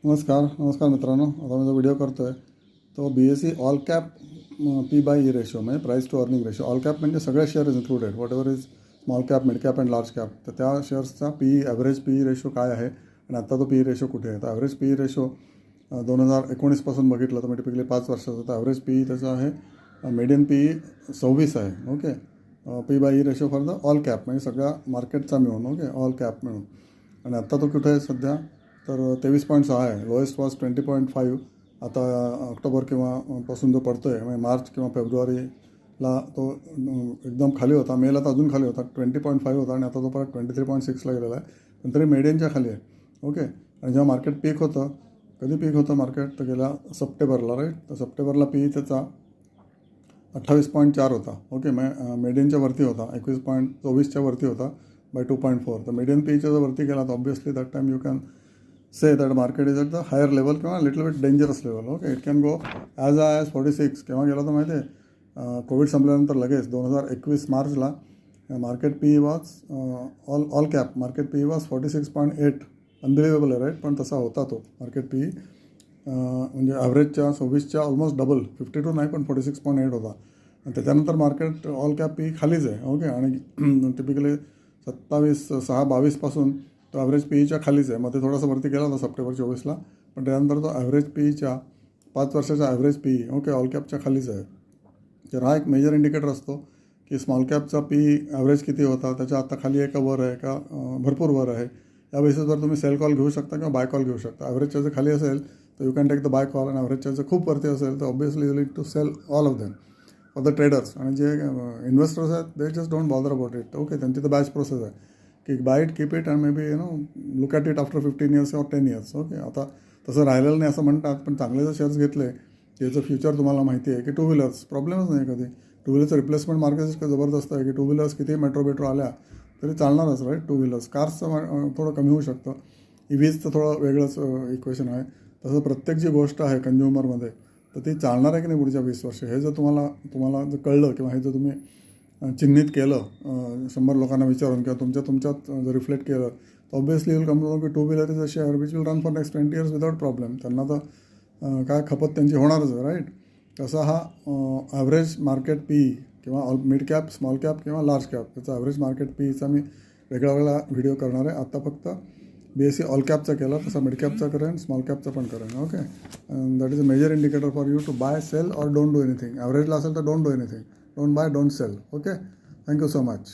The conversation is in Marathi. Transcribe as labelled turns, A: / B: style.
A: नमस्कार मित्रांनो. आता मी जो व्हिडिओ करतो आहे तो BSE all cap P/E ratio म्हणजे price to earning ratio. All cap म्हणजे सगळे share included, whatever is small cap, mid cap and large cap. तर त्या शेअर्सचा ॲव्हरेज PE रेशो काय आहे आणि आत्ता तो PE रेशो कुठे आहे. तर ॲव्हरेज PE रेशो 2019पासून बघितलं तर म्हणजे टिपिकली 5 वर्षाचा. तर ॲव्हरेज PE त्याचा आहे, मीडियन PE 26 आहे. Okay. P/E ratio for the all cap म्हणजे सगळ्या मार्केटचा मिळून. ओके, ऑल कॅप मिळून. आणि आत्ता तो कुठे आहे सध्या, तर 23.6 आहे. Lowest was 20.5. आता ऑक्टोबर पासून जो पडतो आहे म्हणजे मार्च किंवा फेब्रुवारीला तो एकदम खाली होता. मेला तर अजून खाली होता, 20.5 होता आणि आता तो परत 23.6ला गेलेला आहे. पण तरी मीडियनच्या खाली आहे. ओके. आणि जेव्हा मार्केट पीक होतं, कधी पीक होतं मार्केट, तर गेल्या सप्टेंबरला, राईट. तर सप्टेंबरला PE त्याचा 28.4 होता. ओके. मीडियनच्या वरती होता, 21.24च्या वरती होता बाय 2.4. तर मीडियन PEच्या जर वरती गेला तर obviously that time you can say that market is at the higher level किंवा little bit dangerous level. Okay. It can go as 46. केव्हा गेला तर माहिती आहे, कोविड संपल्यानंतर लगेच 2021 मार्चला market PE was all cap market PE was 46.8. Unbelievable आहे, राईट. पण तसा होता तो मार्केट PE, म्हणजे ॲव्हरेजच्या 26च्या ऑलमोस्ट डबल, 52 नाही पण 46.8 होता. आणि त्याच्यानंतर मार्केट ऑल कॅप PE खालीच आहे. ओके. आणि टिपिकली 27/6/22पासून तो ॲव्हरेज PEच्या खालीच आहे. मग ते थोडासा वरती गेला होता सप्टेंबर 24ला, पण त्यानंतर तो ॲव्हरेज PEच्या 5 वर्षाचा average PE okay all captcha खालीच आहे. तर हा एक मेजर इंडिकेटर असतो की स्मॉल कॅपचा PE ॲव्हरेज किती होता, त्याच्या आता खाली आहे का वर आहे का, भरपूर वर आहे. या बेसिसवर तुम्ही सेल कॉल घेऊ शकता किंवा बाय कॉल घेऊ शकता. ॲव्हरेजच्या जर खाली असेल तर you can take the buy call, आणि ॲव्हरेजच्या जर खूप वरती असेल तर obviously you need to sell all of them. For the traders आणि जे इन्व्हेस्टर्स आहेत they just don't bother about it. Okay. त्यांची तर बॅच प्रोसेस आहे की buy it, keep it and may be look at it after 15 years or 10 years. Okay. आता तसं राहिलेलं नाही असं म्हणतात, पण चांगले जर शेअर्स घेतले त्याचं फ्युचर तुम्हाला माहिती आहे की टू व्हीलर्स प्रॉब्लेमच नाही कधी. टू व्हीलरचं रिप्लेसमेंट मार्केट इतकं जबरदस्त आहे की टू व्हीलर्स किती मेट्रो आल्या तरी चालणारच, राईट. टू व्हीलर्स, कार्सचं थोडं कमी होऊ शकतं. EVजचं थोडं वेगळंच इक्वेशन आहे. तसं प्रत्येक जी गोष्ट आहे कन्झ्युमरमध्ये तर ती चालणार आहे की नाही पुढच्या 20 वर्ष, हे जर तुम्हाला जर कळलं किंवा हे जर तुम्ही चिन्हित केलं 100 लोकांना विचारून किंवा तुमच्यात जर रिफ्लेक्ट केलं तर ऑब्वियसली विल कम टू की two wheeler is a share which will run for next 20 years without problem. त्यांना तर काय खपत त्यांची होणारच आहे, राईट. तसा हा ॲव्हरेज मार्केट PE किंवा मिड कॅप, स्मॉल कॅप किंवा लार्ज कॅप त्याचा ॲव्हरेज मार्केट PEचा मी वेगळा व्हिडिओ करणार आहे. आत्ता फक्त BSE ऑल कॅपचा केला, तसा मिड कॅपचा करेन, स्मॉल कॅपचा पण करेन. Okay. That is a major indicator for you to buy, sell or don't do anything. ॲव्हरेजला असेल तर don't do anything, don't buy, don't sell. Okay. Thank you so much.